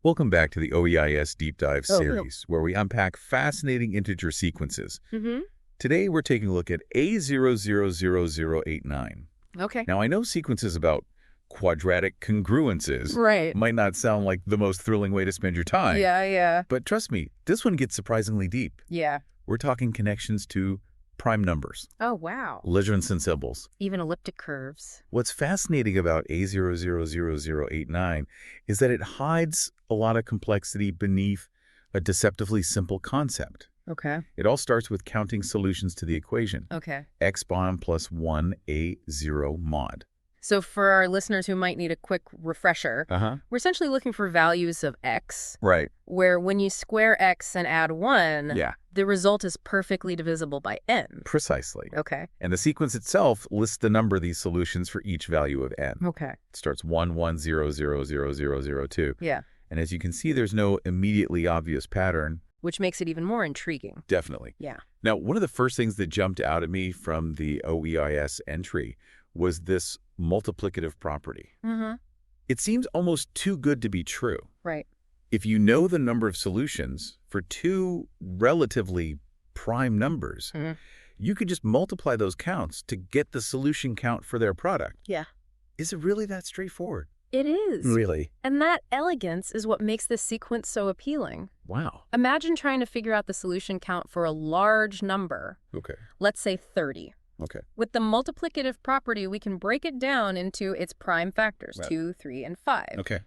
Welcome back to the OEIS Deep Dive Oh, series, where we unpack fascinating integer sequences. Mm-hmm. Today, we're taking a look at A000089. Okay. Now, I know sequences about quadratic congruences Right. might not sound like the most thrilling way to spend your time. Yeah. But trust me, this one gets surprisingly deep. Yeah. We're talking connections to prime numbers, Oh, wow. Legendre symbols. Even elliptic curves. What's fascinating about A000089 is that it hides a lot of complexity beneath a deceptively simple concept. Okay. It all starts with counting solutions to the equation. Okay. X bar plus 1 A0 mod. So for our listeners who might need a quick refresher, we're essentially looking for values of x, Right. where when you square x and add 1, Yeah. the result is perfectly divisible by n. Precisely. Okay. And the sequence itself lists the number of these solutions for each value of n. Okay. It starts 1, 1, 0, 0, 0, 0, 0, 2. Yeah. And as you can see, there's no immediately obvious pattern. Which makes it even more intriguing. Definitely. Yeah. Now, one of the first things that jumped out at me from the OEIS entry was this multiplicative property. Mm-hmm. It seems almost too good to be true. Right. If you know the number of solutions for two relatively prime numbers, you could just multiply those counts to get the solution count for their product. Yeah. Is it really that straightforward? It is. Really? And that elegance is what makes this sequence so appealing. Wow. Imagine trying to figure out the solution count for a large number, Okay. let's say 30. Okay. With the multiplicative property, we can break it down into its prime factors, Right. 2, 3, and 5. Okay.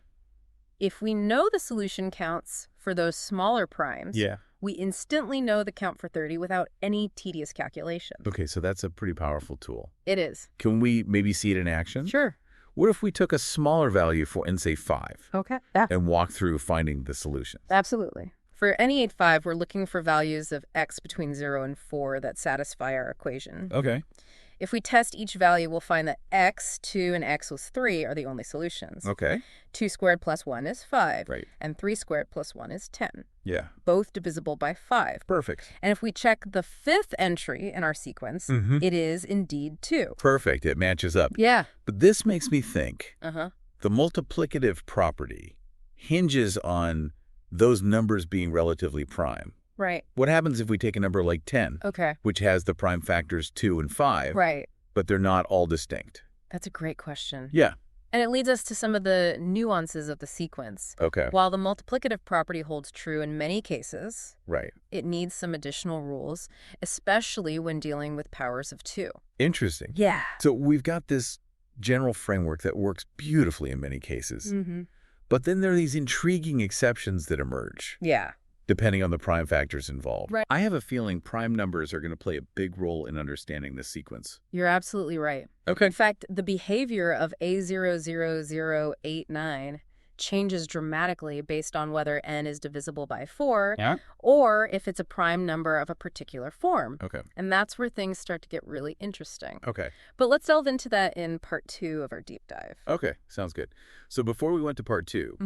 If we know the solution counts for those smaller primes, we instantly know the count for 30 without any tedious calculation. Okay, so that's a pretty powerful tool. It is. Can we maybe see it in action? Sure. What if we took a smaller value for, and say 5, Okay. Yeah. and walk through finding the solution? Absolutely. For any 85, we're looking for values of x between 0 and 4 that satisfy our equation. Okay. If we test each value, we'll find that x, 2, and x was 3 are the only solutions. Okay. 2 squared plus 1 is 5. Right. And 3 squared plus 1 is 10. Yeah. Both divisible by 5. Perfect. And if we check the fifth entry in our sequence, it is indeed 2. Perfect. It matches up. Yeah. But this makes me think Uh-huh. the multiplicative property hinges on those numbers being relatively prime. Right. What happens if we take a number like 10, Okay. which has the prime factors 2 and 5, Right. but they're not all distinct? That's a great question. Yeah. And it leads us to some of the nuances of the sequence. Okay. While the multiplicative property holds true in many cases, Right. it needs some additional rules, especially when dealing with powers of 2. Interesting. Yeah. So we've got this general framework that works beautifully in many cases. Mm-hmm. But then there are these intriguing exceptions that emerge, Yeah. depending on the prime factors involved. Right. I have a feeling prime numbers are going to play a big role in understanding this sequence. You're absolutely right. Okay. In fact, the behavior of A000089 changes dramatically based on whether n is divisible by 4 or if it's a prime number of a particular form. Okay. And that's where things start to get really interesting. Okay. But let's delve into that in part 2 of our deep dive. Okay. Sounds good. So before we went to part 2,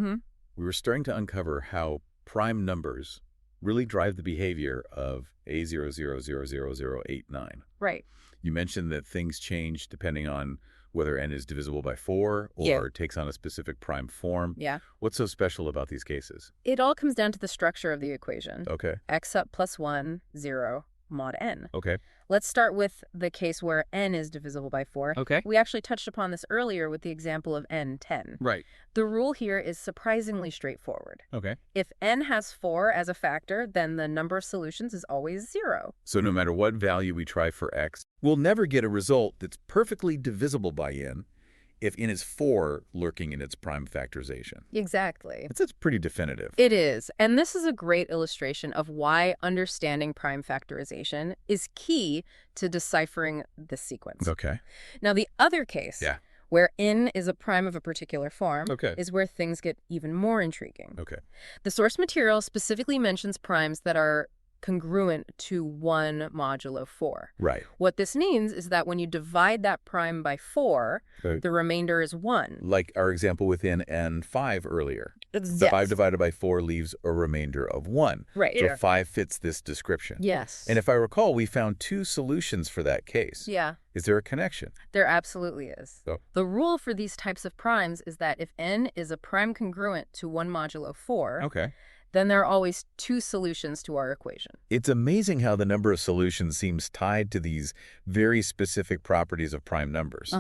we were starting to uncover how prime numbers really drive the behavior of A000089. Right. You mentioned that things change depending on whether n is divisible by 4 or takes on a specific prime form. Yeah. What's so special about these cases? It all comes down to the structure of the equation. Okay. X up plus 1, 0, mod n. Okay. Let's start with the case where n is divisible by 4. Okay. We actually touched upon this earlier with the example of n 10. Right. The rule here is surprisingly straightforward. Okay. If n has 4 as a factor, then the number of solutions is always 0. So no matter what value we try for x, we'll never get a result that's perfectly divisible by n if n is 4 lurking in its prime factorization. Exactly. That's pretty definitive. It is. And this is a great illustration of why understanding prime factorization is key to deciphering this sequence. Okay. Now, the other case, where n is a prime of a particular form, is where things get even more intriguing. Okay. The source material specifically mentions primes that are congruent to 1 modulo 4. Right. What this means is that when you divide that prime by 4, the remainder is 1. Like our example within N5 earlier. Yes. 5 divided by 4 leaves a remainder of 1. Right. So 5 fits this description. Yes. And if I recall, we found 2 solutions for that case. Yeah. Is there a connection? There absolutely is. Oh. The rule for these types of primes is that if n is a prime congruent to 1 modulo 4, Okay. then there are always 2 solutions to our equation. It's amazing how the number of solutions seems tied to these very specific properties of prime numbers.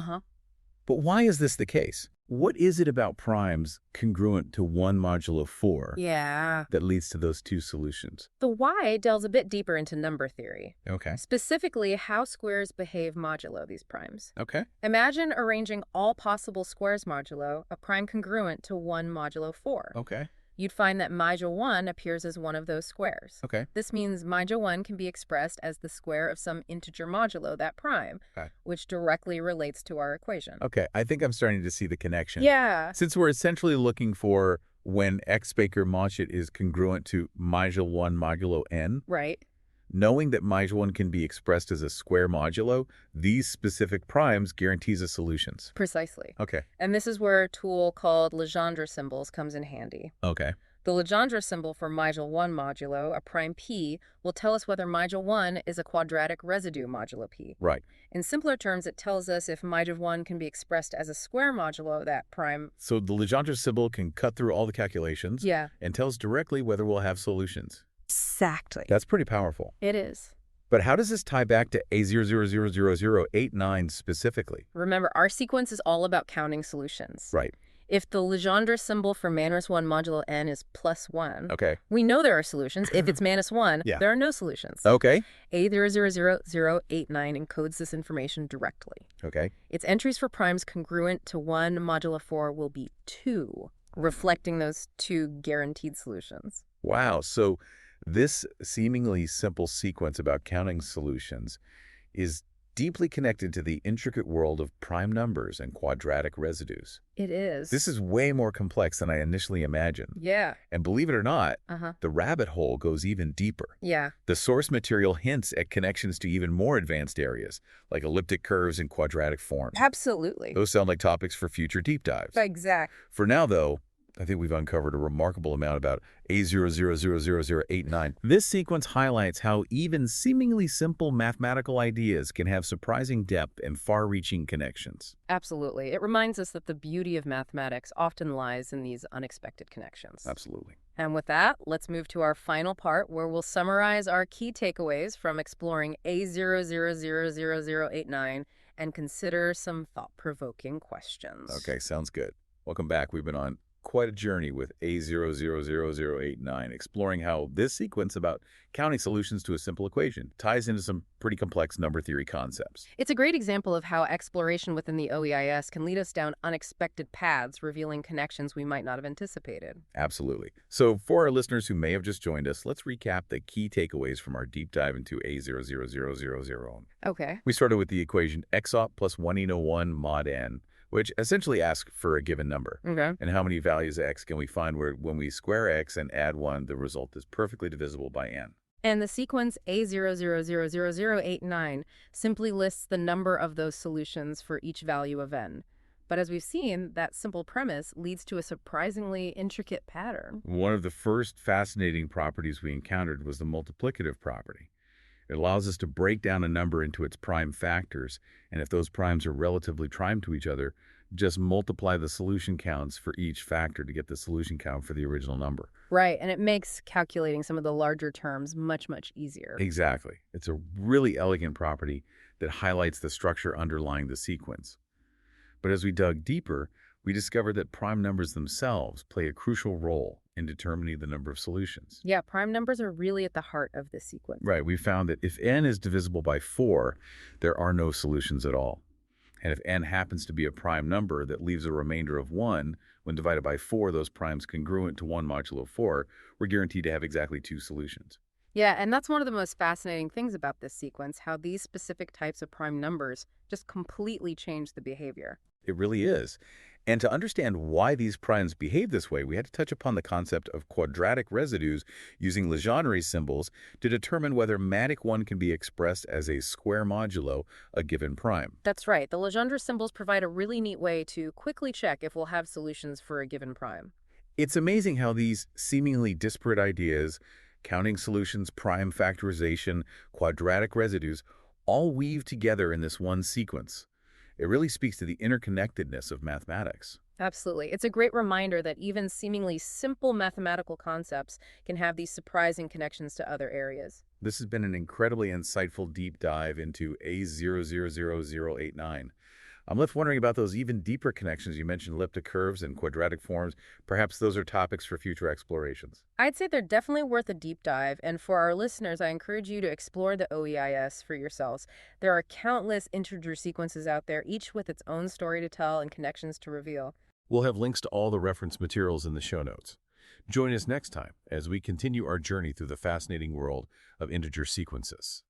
But why is this the case? What is it about primes congruent to 1 modulo 4 that leads to those 2 solutions? The why delves a bit deeper into number theory. Okay. Specifically, how squares behave modulo these primes. Okay. Imagine arranging all possible squares modulo a prime congruent to 1 modulo 4. Okay. You'd find that major 1 appears as one of those squares. Okay. This means major 1 can be expressed as the square of some integer modulo that prime, which directly relates to our equation. Okay, I think I'm starting to see the connection. Yeah. Since we're essentially looking for when x Baker Machit is congruent to major 1 modulo n. Right. Knowing that major 1 can be expressed as a square modulo, these specific primes guarantees us solutions. Precisely. Okay. And this is where a tool called Legendre symbols comes in handy. Okay. The Legendre symbol for major 1 modulo, a prime p, will tell us whether major 1 is a quadratic residue modulo p. Right. In simpler terms, it tells us if major 1 can be expressed as a square modulo that prime. So the Legendre symbol can cut through all the calculations and tells directly whether we'll have solutions. Exactly. That's pretty powerful. It is. But how does this tie back to A000089 specifically? Remember, our sequence is all about counting solutions. Right. If the Legendre symbol for -1 modulo n is +1, we know there are solutions. If it's -1, there are no solutions. Okay. A000089 encodes this information directly. Okay. Its entries for primes congruent to 1 modulo 4 will be 2, reflecting those 2 guaranteed solutions. Wow. So this seemingly simple sequence about counting solutions is deeply connected to the intricate world of prime numbers and quadratic residues. It is. This is way more complex than I initially imagined. Yeah. And believe it or not, the rabbit hole goes even deeper. Yeah. The source material hints at connections to even more advanced areas, like elliptic curves and quadratic forms. Absolutely. Those sound like topics for future deep dives. Exactly. For now, though, I think we've uncovered a remarkable amount about A000089. This sequence highlights how even seemingly simple mathematical ideas can have surprising depth and far-reaching connections. Absolutely. It reminds us that the beauty of mathematics often lies in these unexpected connections. Absolutely. And with that, let's move to our final part where we'll summarize our key takeaways from exploring A000089 and consider some thought-provoking questions. Okay, sounds good. Welcome back. We've been on quite a journey with A000089, exploring how this sequence about counting solutions to a simple equation ties into some pretty complex number theory concepts. It's a great example of how exploration within the OEIS can lead us down unexpected paths, revealing connections we might not have anticipated. Absolutely. So for our listeners who may have just joined us, let's recap the key takeaways from our deep dive into A000001. Okay. We started with the equation xop plus 1 mod n, which essentially asks for a given number. Okay. And how many values of x can we find where when we square x and add 1, the result is perfectly divisible by n. And the sequence A000089 simply lists the number of those solutions for each value of n. But as we've seen, that simple premise leads to a surprisingly intricate pattern. One of the first fascinating properties we encountered was the multiplicative property. It allows us to break down a number into its prime factors, and if those primes are relatively prime to each other, just multiply the solution counts for each factor to get the solution count for the original number. Right, and it makes calculating some of the larger terms much, much easier. Exactly. It's a really elegant property that highlights the structure underlying the sequence. But as we dug deeper, we discovered that prime numbers themselves play a crucial role in determining the number of solutions. Yeah, prime numbers are really at the heart of this sequence. Right. We found that if n is divisible by 4, there are no solutions at all. And if n happens to be a prime number that leaves a remainder of 1, when divided by 4, those primes congruent to 1 modulo 4, we're guaranteed to have exactly 2 solutions. Yeah, and that's one of the most fascinating things about this sequence, how these specific types of prime numbers just completely change the behavior. It really is. And to understand why these primes behave this way, we had to touch upon the concept of quadratic residues using Legendre symbols to determine whether matic 1 can be expressed as a square modulo a given prime. That's right. The Legendre symbols provide a really neat way to quickly check if we'll have solutions for a given prime. It's amazing how these seemingly disparate ideas, counting solutions, prime factorization, quadratic residues, all weave together in this one sequence. It really speaks to the interconnectedness of mathematics. Absolutely. It's a great reminder that even seemingly simple mathematical concepts can have these surprising connections to other areas. This has been an incredibly insightful deep dive into A000089. I'm left wondering about those even deeper connections. You mentioned elliptic curves and quadratic forms. Perhaps those are topics for future explorations. I'd say they're definitely worth a deep dive, and for our listeners, I encourage you to explore the OEIS for yourselves. There are countless integer sequences out there, each with its own story to tell and connections to reveal. We'll have links to all the reference materials in the show notes. Join us next time as we continue our journey through the fascinating world of integer sequences.